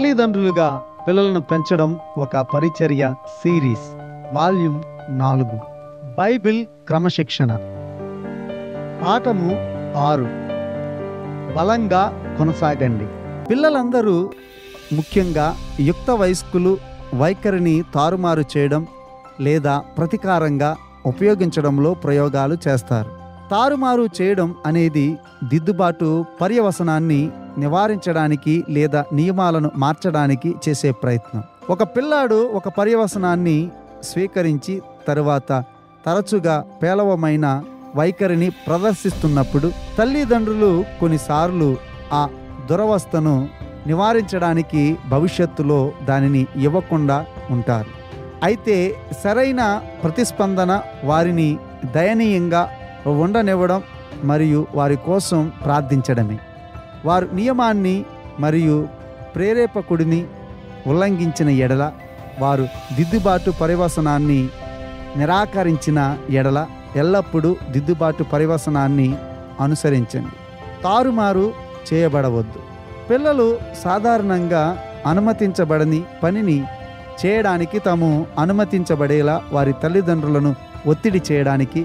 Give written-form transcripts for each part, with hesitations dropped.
తల్లిదండ్రులుగా పిల్లలను పెంచడం ఒక పరిచర్య సిరీస్ వాల్యూమ్ 4 బైబిల్ క్రమశిక్షణ పాఠము 6 బలంగా కొనసాగండి. పిల్లలందరూ ముఖ్యంగా యుక్త వయస్కులు వైఖరిని తారుమారు చేయడం లేదా ప్రతీకారంగా ఉపయోగించడంలో ప్రయోగాలు చేస్తారు. తారుమారు చేయడం అనేది దిద్దుబాటు పర్యవసనాన్ని నివారించడానికి లేదా నియమాలను మార్చడానికి చేసే ప్రయత్నం. ఒక పిల్లాడు ఒక పర్యవసనాన్ని స్వీకరించి తరువాత తరచుగా పేలవమైన వైఖరిని ప్రదర్శిస్తున్నప్పుడు తల్లిదండ్రులు కొన్నిసార్లు ఆ దురవస్థను నివారించడానికి భవిష్యత్తులో దానిని ఇవ్వకుండా ఉంటారు. అయితే సరైన ప్రతిస్పందన వారిని దయనీయంగా ఉండనివ్వడం మరియు వారి కోసం ప్రార్థించడమే. వారు నియమాన్ని మరియు ప్రేరేపకుడిని ఉల్లంఘించిన ఎడల, వారు దిద్దుబాటు పర్యవసనాన్ని నిరాకరించిన ఎడల ఎల్లప్పుడూ దిద్దుబాటు పర్యవసనాన్ని అనుసరించండి. తారుమారు చేయబడవద్దు. పిల్లలు సాధారణంగా అనుమతించబడని పనిని చేయడానికి తాము అనుమతించబడేలా వారి తల్లిదండ్రులను ఒత్తిడి చేయడానికి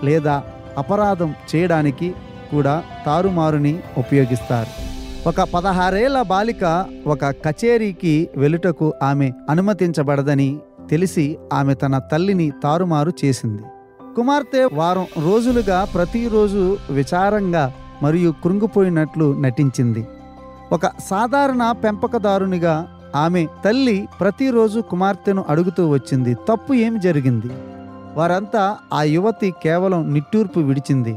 లేదా అపరాధం చేయడానికి కూడా తారుమారుని ఉపయోగిస్తారు. ఒక 16 ఏళ్ల బాలిక ఒక కచేరీకి వెలుటకు ఆమె అనుమతించబడదని తెలిసి ఆమె తన తల్లిని తారుమారు చేసింది. కుమార్తె వారం రోజులుగా ప్రతిరోజు విచారంగా మరియు కృంగిపోయినట్లు నటించింది. ఒక సాధారణ పెంపకదారునిగా ఆమె తల్లి ప్రతిరోజు కుమార్తెను అడుగుతూ వచ్చింది, తప్పు ఏమి జరిగింది? వారంతా ఆ యువతి కేవలం నిట్టూర్పు విడిచింది.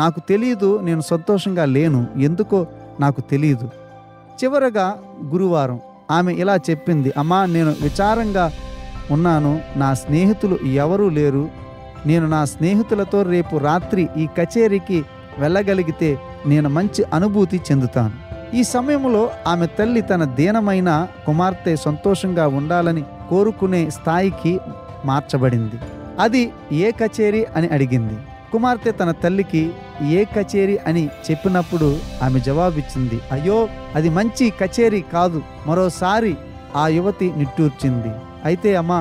నాకు తెలియదు, నేను సంతోషంగా లేను, ఎందుకో నాకు తెలియదు. చివరగా గురువారం ఆమె ఇలా చెప్పింది, అమ్మా, నేను విచారంగా ఉన్నాను, నా స్నేహితులు ఎవరూ లేరు. నేను నా స్నేహితులతో రేపు రాత్రి ఈ కచేరీకి వెళ్ళగలిగితే నేను మంచి అనుభూతి చెందుతాను. ఈ సమయంలో ఆమె తల్లి తన దీనమైన కుమార్తె సంతోషంగా ఉండాలని కోరుకునే స్థాయికి మార్చబడింది. అది ఏ కచేరీ అని అడిగింది. కుమార్తె తన తల్లికి ఏ కచేరీ అని చెప్పినప్పుడు ఆమె జవాబిచ్చింది, అయ్యో, అది మంచి కచేరీ కాదు. మరోసారి ఆ యువతి నిట్టూర్చింది. అయితే అమ్మా,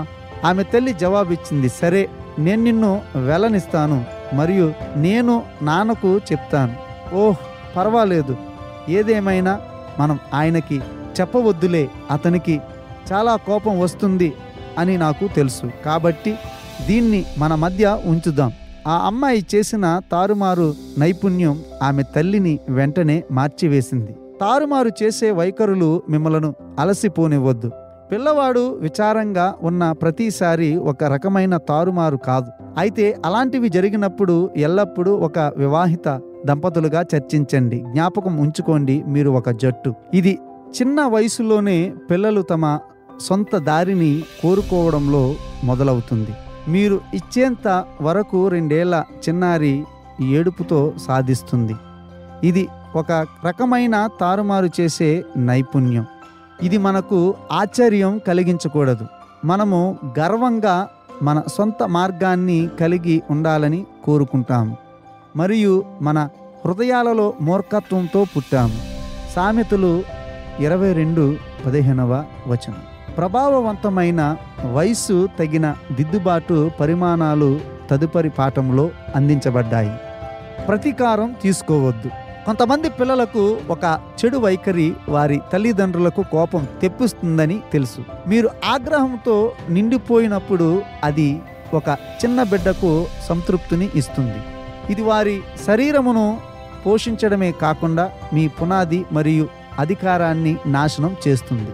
ఆమె తల్లి జవాబిచ్చింది, సరే, నేను నిన్ను వెళ్ళనిస్తాను మరియు నేను నాన్నకు చెప్తాను. ఓహ్, పర్వాలేదు, ఏదేమైనా మనం ఆయనకి చెప్పవద్దులే, అతనికి చాలా కోపం వస్తుంది అని నాకు తెలుసు, కాబట్టి దీన్ని మన మధ్య ఉంచుదాం. ఆ అమ్మాయి చేసిన తారుమారు నైపుణ్యం ఆమె తల్లిని వెంటనే మార్చివేసింది. తారుమారు చేసే వైఖరులు మిమ్మలను అలసిపోనివ్వద్దు. పిల్లవాడు విచారంగా ఉన్న ప్రతిసారి ఒక రకమైన తారుమారు కాదు. అయితే అలాంటివి జరిగినప్పుడు ఎల్లప్పుడూ ఒక వివాహిత దంపతులుగా చర్చించండి. జ్ఞాపకం ఉంచుకోండి, మీరు ఒక జట్టు. ఇది చిన్న వయసులోనే పిల్లలు తమ సొంత దారిని కోరుకోవడంలో మొదలవుతుంది. మీరు ఇచ్చేంత వరకు 2 ఏళ్ల చిన్నారి ఏడుపుతో సాధిస్తుంది. ఇది ఒక రకమైన తారుమారు చేసే నైపుణ్యం. ఇది మనకు ఆశ్చర్యం కలిగించకూడదు. మనము గర్వంగా మన సొంత మార్గాన్ని కలిగి ఉండాలని కోరుకుంటాము మరియు మన హృదయాలలో మూర్ఖత్వంతో పుట్టాము. సామెతలు 22:15 ప్రభావవంతమైన వయస్సు తగిన దిద్దుబాటు పరిమాణాలు తదుపరి పాఠంలో అందించబడ్డాయి. ప్రతీకారం తీసుకోవద్దు. కొంతమంది పిల్లలకు ఒక చెడు వైఖరి వారి తల్లిదండ్రులకు కోపం తెప్పిస్తుందని తెలుసు. మీరు ఆగ్రహంతో నిండిపోయినప్పుడు అది ఒక చిన్న బిడ్డకు సంతృప్తిని ఇస్తుంది. ఇది వారి శరీరమును పోషించడమే కాకుండా మీ పునాది మరియు అధికారాన్ని నాశనం చేస్తుంది.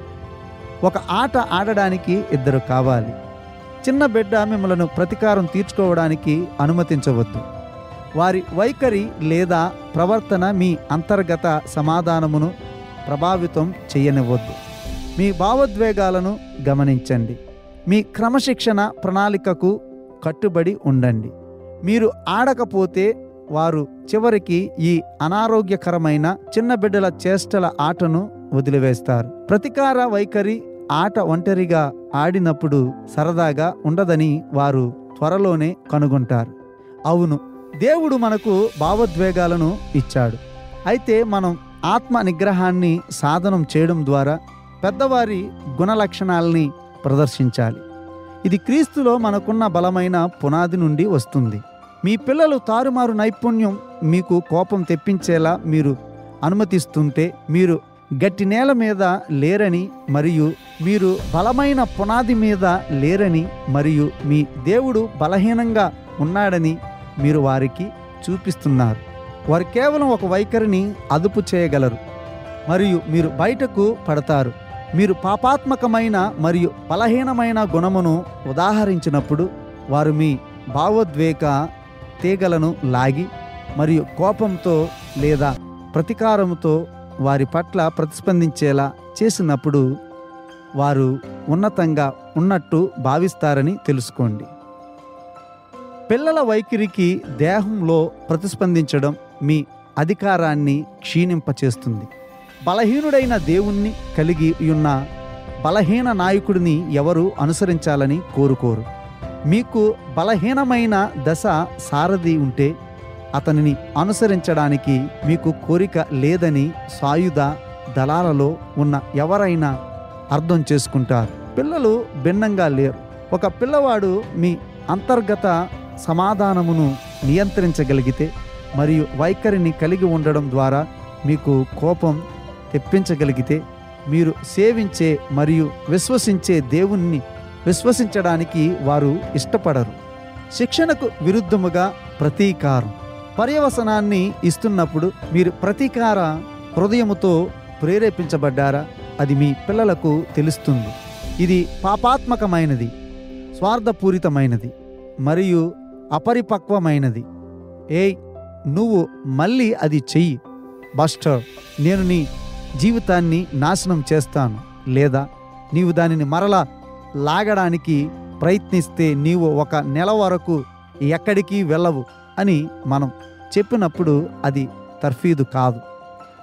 ఒక ఆట ఆడడానికి 2 కావాలి. చిన్న బిడ్డ మిమ్మల్ని ప్రతీకారం తీర్చుకోవడానికి అనుమతించవద్దు. వారి వైఖరి లేదా ప్రవర్తన మీ అంతర్గత సమాధానమును ప్రభావితం చేయనివ్వద్దు. మీ భావోద్వేగాలను గమనించండి. మీ క్రమశిక్షణ ప్రణాళికకు కట్టుబడి ఉండండి. మీరు ఆడకపోతే వారు చివరికి ఈ అనారోగ్యకరమైన చిన్న బిడ్డల చేష్టల ఆటను వదిలివేస్తారు. ప్రతీకార వైఖరి ఆట ఒంటరిగా ఆడినప్పుడు సరదాగా ఉండదని వారు త్వరలోనే కనుగొంటారు. అవును, దేవుడు మనకు భావోద్వేగాలను ఇచ్చాడు. అయితే మనం ఆత్మ నిగ్రహాన్ని సాధనం చేయడం ద్వారా పెద్దవారి గుణలక్షణాల్ని ప్రదర్శించాలి. ఇది క్రీస్తులో మనకున్న బలమైన పునాది నుండి వస్తుంది. మీ పిల్లలు తారుమారు నైపుణ్యం మీకు కోపం తెప్పించేలా మీరు అనుమతిస్తుంటే మీరు గట్టి నేల మీద లేరని మరియు మీరు బలమైన పునాది మీద లేరని మరియు మీ దేవుడు బలహీనంగా ఉన్నాడని మీరు వారికి చూపిస్తున్నారు. వారు కేవలం ఒక వైఖరిని అదుపు చేయగలరు మరియు మీరు బయటకు పడతారు. మీరు పాపాత్మకమైన మరియు బలహీనమైన గుణమును ఉదాహరించినప్పుడు వారు మీ భావోద్వేగ తీగలను లాగి మరియు కోపంతో లేదా ప్రతీకారంతో వారి పట్ల ప్రతిస్పందించేలా చేసినప్పుడు వారు ఉన్నతంగా ఉన్నట్టు భావిస్తారని తెలుసుకోండి. పిల్లల వైఖరికి దేహంలో ప్రతిస్పందించడం మీ అధికారాన్ని క్షీణింపచేస్తుంది. బలహీనుడైన దేవుణ్ణి కలిగి ఉన్న బలహీన నాయకుడిని ఎవరు అనుసరించాలని కోరుకోరు. మీకు బలహీనమైన దశ సారథి ఉంటే అతనిని అనుసరించడానికి మీకు కోరిక లేదని సాయుధ దళాలలో ఉన్న ఎవరైనా అర్థం చేసుకుంటారు. పిల్లలు భిన్నంగా లేరు. ఒక పిల్లవాడు మీ అంతర్గత సమాధానమును నియంత్రించగలిగితే మరియు వైఖరిని కలిగి ఉండడం ద్వారా మీకు కోపం తెప్పించగలిగితే మీరు సేవించే మరియు విశ్వసించే దేవుణ్ణి విశ్వసించడానికి వారు ఇష్టపడరు. శిక్షణకు విరుద్ధముగా ప్రతీకారం. పర్యవసనాన్ని ఇస్తున్నప్పుడు మీరు ప్రతీకార హృదయముతో ప్రేరేపించబడ్డారా? అది మీ పిల్లలకు తెలుస్తుంది. ఇది పాపాత్మకమైనది, స్వార్థపూరితమైనది మరియు అపరిపక్వమైనది. ఏయ్, నువ్వు మళ్ళీ అది చెయ్యి బస్టర్, నేను నీ జీవితాన్ని నాశనం చేస్తాను. లేదా నీవు దానిని మరలా లాగడానికి ప్రయత్నిస్తే నీవు ఒక నెల వరకు ఎక్కడికి వెళ్ళవు అని మనం చెప్పినప్పుడు అది తర్ఫీదు కాదు,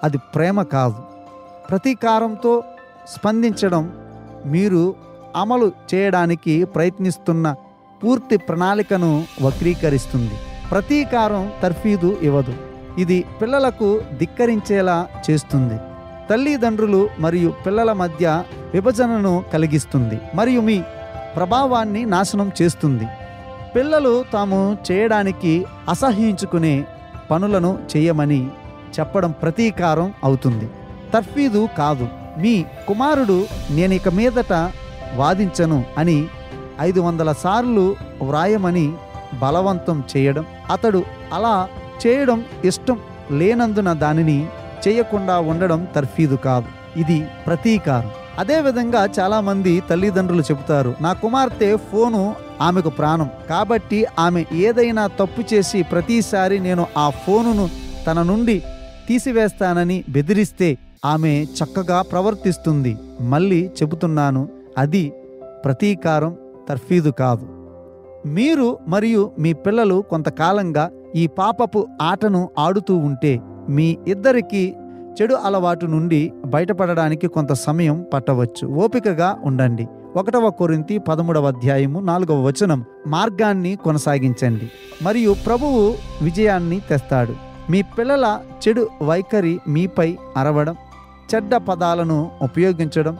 అది ప్రేమ కాదు. ప్రతీకారంతో స్పందించడం మీరు అమలు చేయడానికి ప్రయత్నిస్తున్న పూర్తి ప్రణాళికను వక్రీకరిస్తుంది. ప్రతీకారం తర్ఫీదు ఇవ్వదు, ఇది పిల్లలకు ధిక్కరించేలా చేస్తుంది. తల్లిదండ్రులు మరియు పిల్లల మధ్య విభజనను కలిగిస్తుంది మరియు మీ ప్రభావాన్ని నాశనం చేస్తుంది. పిల్లలు తాము చేయడానికి అసహ్యించుకునే పనులను చేయమని చెప్పడం ప్రతీకారం అవుతుంది, తర్ఫీదు కాదు. మీ కుమారుడు నేనిక మీదట వాదించను అని 500 సార్లు వ్రాయమని బలవంతం చేయడం, అతడు అలా చేయడం ఇష్టం లేనందున దానిని చేయకుండా ఉండడం తర్ఫీదు కాదు, ఇది ప్రతీకారం. అదేవిధంగా చాలామంది తల్లిదండ్రులు చెబుతారు, నా కుమార్తె ఫోను ఆమెకు ప్రాణం కాబట్టి ఆమె ఏదైనా తప్పు చేసి ప్రతిసారి నేను ఆ ఫోనును తన నుండి తీసివేస్తానని బెదిరిస్తే ఆమె చక్కగా ప్రవర్తిస్తుంది. మళ్ళీ చెబుతున్నాను, అది ప్రతీకారం, తర్ఫీదు కాదు. మీరు మరియు మీ పిల్లలు కొంతకాలంగా ఈ పాపపు ఆటను ఆడుతూ ఉంటే మీ ఇద్దరికీ చెడు అలవాటు నుండి బయటపడడానికి కొంత సమయం పట్టవచ్చు. ఓపికగా ఉండండి. 1 కొరింథీ 13:4 మార్గాన్ని కొనసాగించండి మరియు ప్రభువు విజయాన్ని తెస్తాడు. మీ పిల్లల చెడు వైఖరి మీపై అరవడం, చెడ్డ పదాలను ఉపయోగించడం,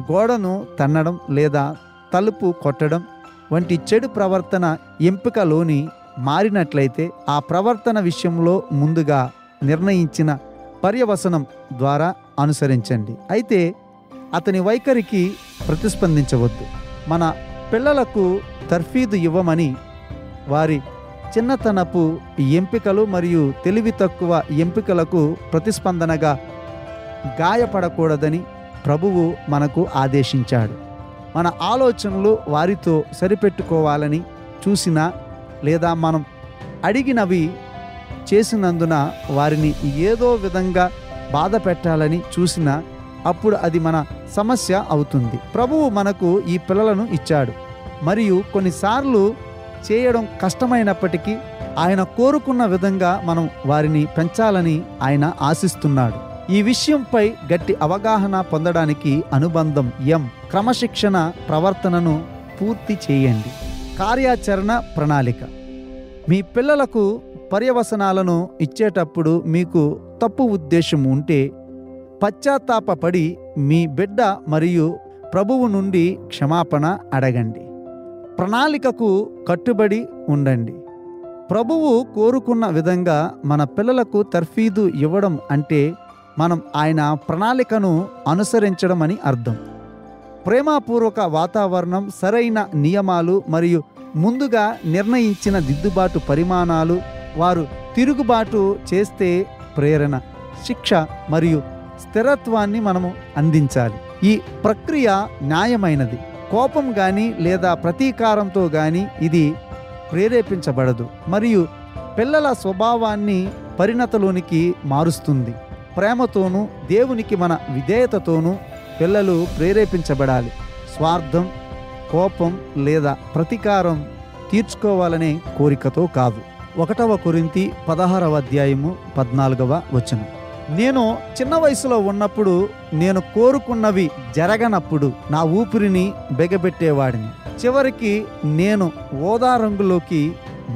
గోడను తన్నడం లేదా తలుపు కొట్టడం వంటి చెడు ప్రవర్తన ఎంపికలోని మారినట్లయితే ఆ ప్రవర్తన విషయంలో ముందుగా నిర్ణయించిన పర్యవసనం ద్వారా అనుసరించండి. అయితే అతని వైఖరికి ప్రతిస్పందించవద్దు. మన పిల్లలకు తర్ఫీదు ఇవ్వమని వారి చిన్నతనపు ఎంపికలు మరియు తెలివి తక్కువ ఎంపికలకు ప్రతిస్పందనగా గాయపడకూడదని ప్రభువు మనకు ఆదేశించాడు. మన ఆలోచనలు వారితో సరిపెట్టుకోవాలని చూసినా లేదా మనం అడిగినవి చేసినందున వారిని ఏదో విధంగా బాధ పెట్టాలని చూసినా అప్పుడు అది మన సమస్య అవుతుంది. ప్రభువు మనకు ఈ పిల్లలను ఇచ్చాడు మరియు కొన్నిసార్లు చేయడం కష్టమైనప్పటికీ ఆయన కోరుకున్న విధంగా మనం వారిని పెంచాలని ఆయన ఆశిస్తున్నాడు. ఈ విషయంపై గట్టి అవగాహన పొందడానికి అనుబంధం క్రమశిక్షణ ప్రవర్తనను పూర్తి చేయండి. కార్యాచరణ ప్రణాళిక. మీ పిల్లలకు పర్యవసనాలను ఇచ్చేటప్పుడు మీకు తప్పు ఉద్దేశం ఉంటే పశ్చాత్తాపపడి మీ బిడ్డ మరియు ప్రభువు నుండి క్షమాపణ అడగండి. ప్రణాళికకు కట్టుబడి ఉండండి. ప్రభువు కోరుకున్న విధంగా మన పిల్లలకు తర్ఫీదు ఇవ్వడం అంటే మనం ఆయన ప్రణాళికను అనుసరించడం అని అర్థం. ప్రేమపూర్వక వాతావరణం, సరైన నియమాలు మరియు ముందుగా నిర్ణయించిన దిద్దుబాటు పరిమాణాలు. వారు తిరుగుబాటు చేస్తే ప్రేరణ, శిక్ష మరియు స్థిరత్వాన్ని మనము అందించాలి. ఈ ప్రక్రియ న్యాయమైనది. కోపం గాని లేదా ప్రతీకారంతో గాని ఇది ప్రేరేపించబడదు మరియు పిల్లల స్వభావాన్ని పరిణతలోనికి మారుస్తుంది. ప్రేమతోనూ దేవునికి మన విధేయతతోనూ పిల్లలు ప్రేరేపించబడాలి. స్వార్థం, కోపం లేదా ప్రతీకారం తీర్చుకోవాలనే కోరికతో కాదు. 1 కొరింథీ 16:14 నేను చిన్న వయసులో ఉన్నప్పుడు నేను కోరుకున్నవి జరగనప్పుడు నా ఊపిరిని బెగబెట్టేవాడిని. చివరికి నేను ఊదా రంగులోకి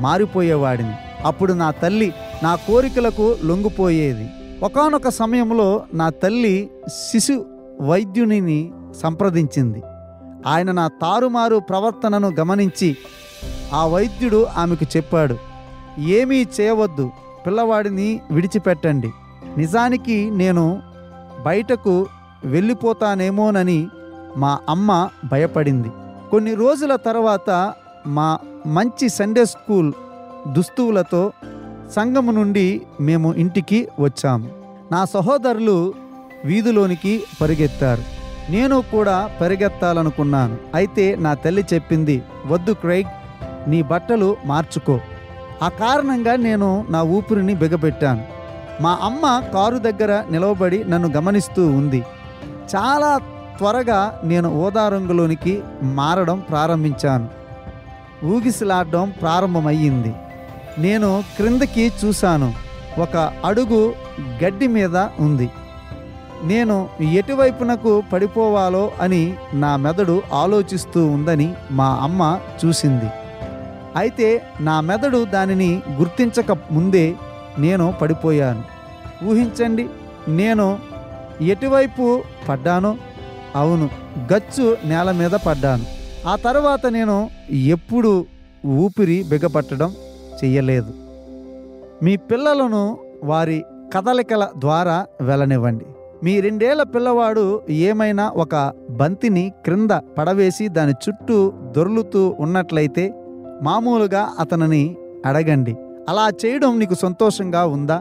మారిపోయేవాడిని. అప్పుడు నా తల్లి నా కోరికలకు లొంగిపోయేది. ఒకానొక సమయంలో నా తల్లి శిశు వైద్యునిని సంప్రదించింది. ఆయన నా తారుమారు ప్రవర్తనను గమనించి ఆ వైద్యుడు ఆమెకు చెప్పాడు, ఏమీ చేయవద్దు, పిల్లవాడిని విడిచిపెట్టండి. నిజానికి నేను బయటకు వెళ్ళిపోతానేమోనని మా అమ్మ భయపడింది. కొన్ని రోజుల తర్వాత మా మంచి సండే స్కూల్ దుస్తువులతో సంఘము నుండి మేము ఇంటికి వచ్చాము. నా సహోదరులు వీధిలోనికి పరిగెత్తారు. నేను కూడా పరిగెత్తాలనుకున్నాను. అయితే నా తల్లి చెప్పింది, వద్దు క్రైగ్, నీ బట్టలు మార్చుకో. ఆ కారణంగా నేను నా ఊపిరిని బిగబెట్టాను. మా అమ్మ కారు దగ్గర నిలవబడి నన్ను గమనిస్తూ ఉంది. చాలా త్వరగా నేను ఊదా రంగులోనికి మారడం ప్రారంభించాను. ఊగిసలాడడం ప్రారంభమయ్యింది. నేను క్రిందకి చూశాను. ఒక అడుగు గడ్డి మీద ఉంది. నేను ఎటువైపునకు పడిపోవాలో అని నా మెదడు ఆలోచిస్తూ ఉందని మా అమ్మ చూసింది. అయితే నా మెదడు దానిని గుర్తించక ముందే నేను పడిపోయాను. ఊహించండి, నేను ఎటువైపు పడ్డానో? అవును, గచ్చు నేల మీద పడ్డాను. ఆ తర్వాత నేను ఎప్పుడు ఊపిరి బిగపట్టడం చెయ్యలేదు. మీ పిల్లలను వారి కదలికల ద్వారా వెళ్ళనివ్వండి. మీ 2 ఏళ్ల పిల్లవాడు ఏమైనా ఒక బంతిని క్రింద పడవేసి దాని చుట్టూ దొర్లుతూ ఉన్నట్లయితే మామూలుగా అతనిని అడగండి, అలా చేయడం నీకు సంతోషంగా ఉందా?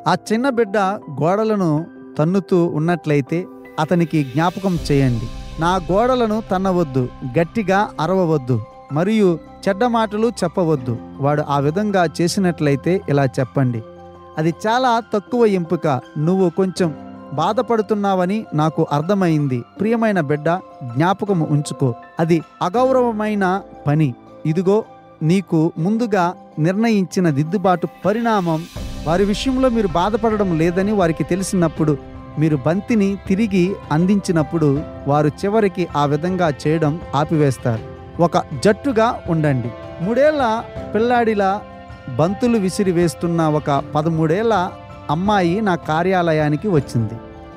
ఆ చిన్న బిడ్డ గోడలను తన్నుతూ ఉన్నట్లయితే అతనికి జ్ఞాపకం చేయండి, నా గోడలను తన్నవద్దు, గట్టిగా అరవవద్దు మరియు చెడ్డ మాటలు చెప్పవద్దు. వాడు ఆ విధంగా చేసినట్లయితే ఇలా చెప్పండి, అది చాలా తక్కువ ఎంపిక, నువ్వు కొంచెం బాధపడుతున్నావని నాకు అర్థమైంది. ప్రియమైన బిడ్డ, జ్ఞాపకం ఉంచుకో, అది అగౌరవమైన పని. ఇదిగో నీకు ముందుగా నిర్ణయించిన దిద్దుబాటు పరిణామం. వారి విషయంలో మీరు బాధపడడం లేదని వారికి తెలిసినప్పుడు, మీరు బంతిని తిరిగి అందించినప్పుడు వారు చివరికి ఆ విధంగా చేయడం ఆపివేస్తారు. ఒక జట్టుగా ఉండండి. 3 ఏళ్ల పిల్లాడిలా బంతులు విసిరి వేస్తున్న ఒక 13 ఏళ్ల అమ్మాయి నా కార్యాలయానికి వచ్చింది.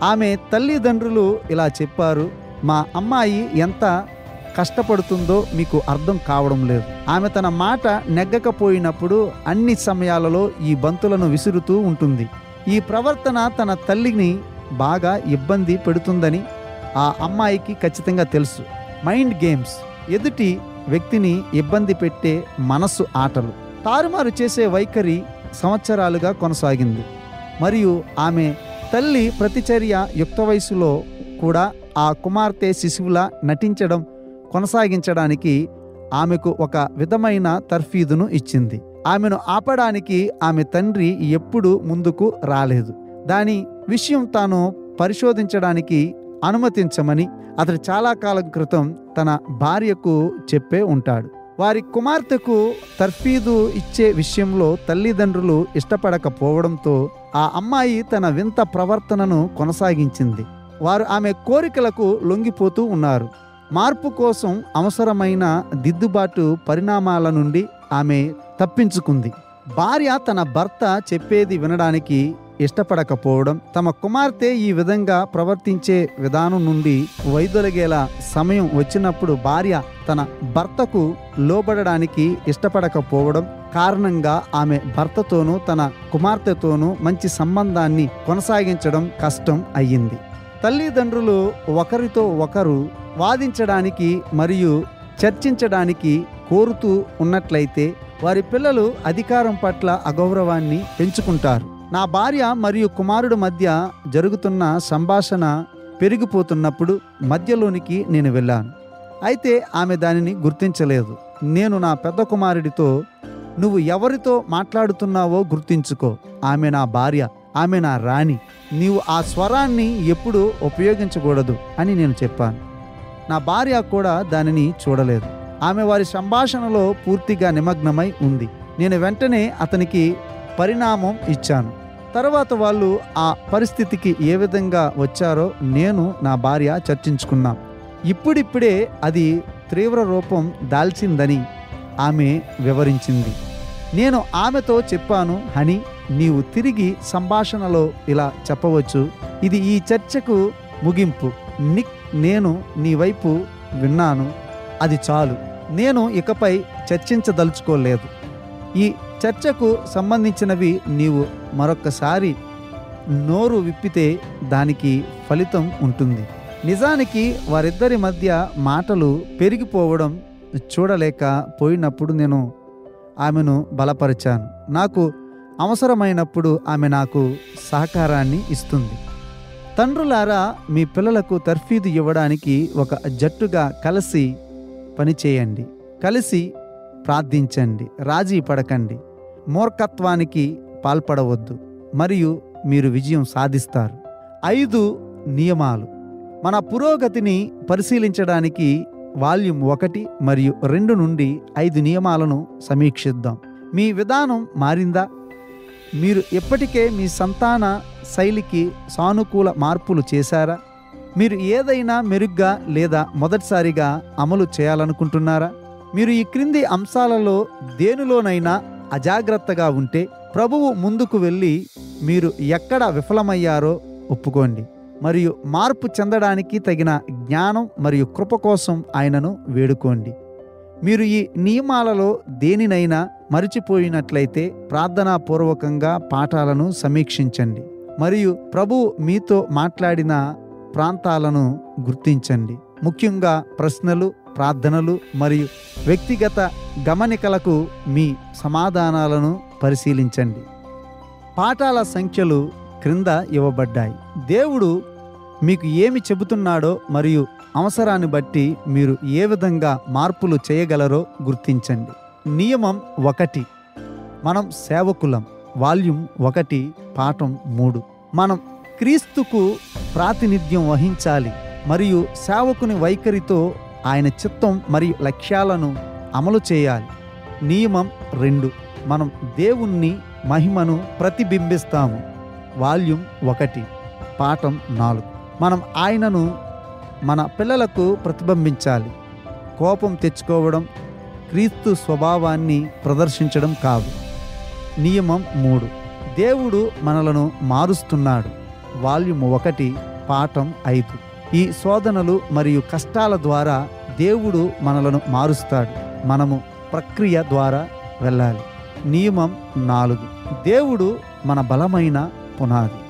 ఆమె తల్లిదండ్రులు ఇలా చెప్పారు, మా అమ్మాయి ఎంత కష్టపడుతుందో మీకు అర్థం కావడం లేదు. ఆమె తన మాట నెగ్గకపోయినప్పుడు అన్ని సమయాలలో ఈ బంతులను విసురుతూ ఉంటుంది. ఈ ప్రవర్తన తన తల్లిని బాగా ఇబ్బంది పెడుతుందని ఆ అమ్మాయికి ఖచ్చితంగా తెలుసు. మైండ్ గేమ్స్, ఎదుటి వ్యక్తిని ఇబ్బంది పెట్టే మనస్సు ఆటలు, తారుమారు చేసే వైఖరి సంవత్సరాలుగా కొనసాగింది. మరియు ఆమె తల్లి ప్రతిచర్య యుక్త వయసులో కూడా ఆ కుమార్తె శిశువులా నటించడం కొనసాగించడానికి ఆమెకు ఒక విధమైన తర్ఫీదును ఇచ్చింది. ఆమెను ఆపడానికి ఆమె తండ్రి ఎప్పుడూ ముందుకు రాలేదు. దాని విషయం తాను పరిశోధించడానికి అనుమతించమని అతడు చాలా కాలం క్రితం తన భార్యకు చెప్పే ఉంటాడు. వారి కుమార్తెకు తర్ఫీదు ఇచ్చే విషయంలో తల్లిదండ్రులు ఇష్టపడకపోవడంతో ఆ అమ్మాయి తన వింత ప్రవర్తనను కొనసాగించింది. వారు ఆమె కోరికలకు లొంగిపోతూ ఉన్నారు. మార్పు కోసం అవసరమైన దిద్దుబాటు పరిణామాల నుండి ఆమె తప్పించుకుంది. భార్య తన భర్త చెప్పేది వినడానికి ఇష్టపడకపోవడం, తమ కుమార్తె ఈ విధంగా ప్రవర్తించే విధానం నుండి వైదొలిగేలా సమయం వచ్చినప్పుడు భార్య తన భర్తకు లోబడడానికి ఇష్టపడకపోవడం కారణంగా ఆమె భర్తతోనూ తన కుమార్తెతోనూ మంచి సంబంధాన్ని కొనసాగించడం కష్టం అయ్యింది. తల్లిదండ్రులు ఒకరితో ఒకరు వాదించడానికి మరియు చర్చించడానికి కోరుతూ ఉన్నట్లయితే వారి పిల్లలు అధికారం పట్ల అగౌరవాన్ని పెంచుకుంటారు. నా భార్య మరియు కుమారుడు మధ్య జరుగుతున్న సంభాషణ పెరిగిపోతున్నప్పుడు మధ్యలోనికి నేను వెళ్ళాను. అయితే ఆమె దానిని గుర్తించలేదు. నేను నా పెద్ద కుమారుడితో, నువ్వు ఎవరితో మాట్లాడుతున్నావో గుర్తించుకో. ఆమె నా భార్య, ఆమె నా రాణి. నీవు ఆ స్వరాన్ని ఎప్పుడూ ఉపయోగించకూడదు అని నేను చెప్పాను. నా భార్య కూడా దానిని చూడలేదు. ఆమె వారి సంభాషణలో పూర్తిగా నిమగ్నమై ఉంది. నేను వెంటనే అతనికి పరిణామం ఇచ్చాను. తర్వాత వాళ్ళు ఆ పరిస్థితికి ఏ విధంగా వచ్చారో నేను నా భార్య చర్చించుకున్నాం. ఇప్పుడిప్పుడే అది తీవ్ర రూపం దాల్చిందని ఆమె వివరించింది. నేను ఆమెతో చెప్పాను, హనీ, నీవు తిరిగి సంభాషణలో ఇలా చెప్పవచ్చు, ఇది ఈ చర్చకు ముగింపు. నిక్, నేను నీ వైపు విన్నాను, అది చాలు. నేను ఇకపై చర్చించదలుచుకోలేదు. ఈ చర్చకు సంబంధించినవి నీవు మరొక్కసారి నోరు విప్పితే దానికి ఫలితం ఉంటుంది. నిజానికి వారిద్దరి మధ్య మాటలు పెరిగిపోవడం చూడలేకపోయినప్పుడు నేను ఆమెను బలపరిచాను. నాకు అవసరమైనప్పుడు ఆమె నాకు సహకారాన్ని ఇస్తుంది. తండ్రులారా, మీ పిల్లలకు తర్ఫీదు ఇవ్వడానికి ఒక జట్టుగా కలిసి పనిచేయండి. కలిసి ప్రార్థించండి. రాజీ పడకండి. మూర్ఖత్వానికి పాల్పడవద్దు మరియు మీరు విజయం సాధిస్తారు. 5 నియమాలు. మన పురోగతిని పరిశీలించడానికి వాల్యూమ్ 1 మరియు 2 నుండి 5 నియమాలను సమీక్షిద్దాం. మీ విధానం మారిందా? మీరు ఇప్పటికే మీ సంతాన శైలికి సానుకూల మార్పులు చేశారా? మీరు ఏదైనా మెరుగ్గా లేదా మొదటిసారిగా అమలు చేయాలనుకుంటున్నారా? మీరు ఈ క్రింది అంశాలలో దేనిలోనైనా అజాగ్రత్తగా ఉంటే ప్రభువు ముందుకు వెళ్ళి మీరు ఎక్కడ విఫలమయ్యారో ఒప్పుకోండి మరియు మార్పు చెందడానికి తగిన జ్ఞానం మరియు కృప కోసం ఆయనను వేడుకోండి. మీరు ఈ నియమాలలో దేనినైనా మరిచిపోయినట్లయితే ప్రార్థనాపూర్వకంగా పాఠాలను సమీక్షించండి మరియు ప్రభువు మీతో మాట్లాడిన ప్రాంతాలను గుర్తించండి. ముఖ్యంగా ప్రశ్నలు, ప్రార్థనలు మరియు వ్యక్తిగత గమనికలకు మీ సమాధానాలను పరిశీలించండి. పాఠాల సంఖ్యలు క్రింద ఇవ్వబడ్డాయి. దేవుడు మీకు ఏమి చెబుతున్నాడో మరియు అవసరాన్ని బట్టి మీరు ఏ విధంగా మార్పులు చేయగలరో గుర్తించండి. నియమం 1. మనం సేవకులం. వాల్యూమ్ 1, పాఠం 3. మనం క్రీస్తుకు ప్రాతినిధ్యం వహించాలి మరియు సేవకుని వైఖరితో ఆయన చిత్తం మరియు లక్ష్యాలను అమలు చేయాలి. నియమం 2. మనం దేవుని మహిమను ప్రతిబింబిస్తాము. వాల్యూమ్ 1, పాఠం 4. మనం ఆయనను మన పిల్లలకు ప్రతిబింబించాలి. కోపం తెచ్చుకోవడం, క్రీస్తు స్వభావాన్ని ప్రదర్శించడం కాదు. నియమం 3. దేవుడు మనలను మారుస్తున్నాడు. వాల్యూమ్ 1, పాఠం 5. ఈ శోధనలు మరియు కష్టాల ద్వారా దేవుడు మనలను మారుస్తాడు. మనము ప్రక్రియ ద్వారా వెళ్ళాలి. నియమం 4. దేవుడు మన బలమైన పునాది.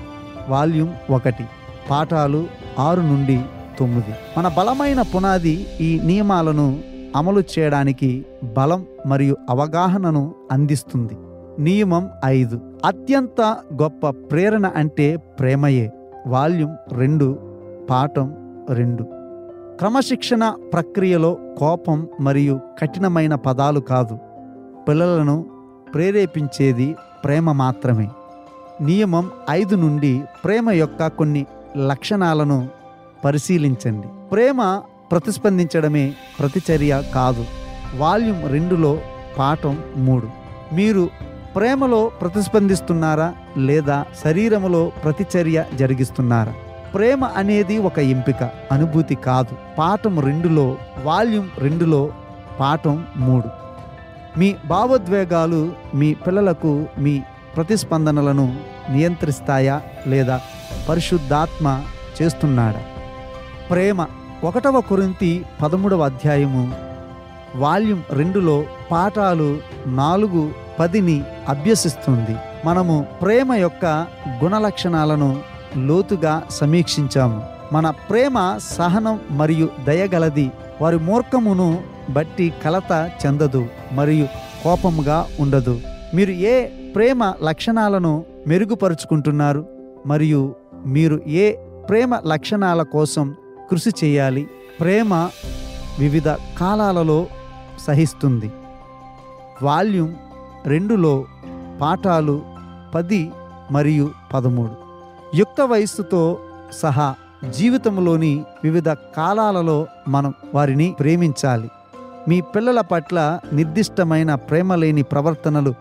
వాల్యూమ్ 1, పాఠాలు 6 నుండి 9. మన బలమైన పునాది ఈ నియమాలను అమలు చేయడానికి బలం మరియు అవగాహనను అందిస్తుంది. నియమం 5. అత్యంత గొప్ప ప్రేరణ అంటే ప్రేమయే. వాల్యూమ్ 2, పాఠం 2. క్రమశిక్షణ ప్రక్రియలో కోపం మరియు కఠినమైన పదాలు కాదు. పిల్లలను ప్రేరేపించేది ప్రేమ మాత్రమే. నియమం 5 నుండి ప్రేమ యొక్క కొన్ని లక్షణాలను పరిశీలించండి. ప్రేమ ప్రతిస్పందించడమే, ప్రతిచర్య కాదు. వాల్యూమ్ 2లో పాఠం 3. మీరు ప్రేమలో ప్రతిస్పందిస్తున్నారా లేదా శరీరములో ప్రతిచర్య జరిగిస్తున్నారా? ప్రేమ అనేది ఒక ఎంపిక, అనుభూతి కాదు. పాఠం 2లో, వాల్యూమ్ 2లో, పాఠం 3. మీ భావోద్వేగాలు మీ పిల్లలకు మీ ప్రతిస్పందనలను నియంత్రిస్తాయా లేదా పరిశుద్ధాత్మ చేస్తున్నాడా? ప్రేమ 1 కొరింథీ 13వ అధ్యాయము వాల్యూమ్ 2లో పాఠాలు 4, 10ని అభ్యసిస్తుంది. మనము ప్రేమ యొక్క గుణలక్షణాలను లోతుగా సమీక్షించాము. మన ప్రేమ సహనం మరియు దయగలది. వారి మూర్ఖమును బట్టి కలత చెందదు మరియు కోపముగా ఉండదు. మీరు ఏ ప్రేమ లక్షణాలను మెరుగుపరుచుకుంటున్నారు మరియు మీరు ఏ ప్రేమ లక్షణాల కోసం కృషి చేయాలి? ప్రేమ వివిధ కాలాలలో సహిస్తుంది. వాల్యూమ్ 2లో పాఠాలు 10 మరియు 13. యుక్త వయస్సుతో సహా జీవితంలోని వివిధ కాలాలలో మనం వారిని ప్రేమించాలి. మీ పిల్లల పట్ల నిర్దిష్టమైన ప్రేమ లేని ప్రవర్తనలు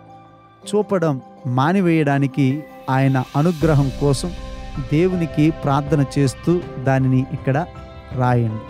చూపడం మానివేయడానికి ఆయన అనుగ్రహం కోసం దేవునికి ప్రార్థన చేస్తూ దానిని ఇక్కడ రాయండి.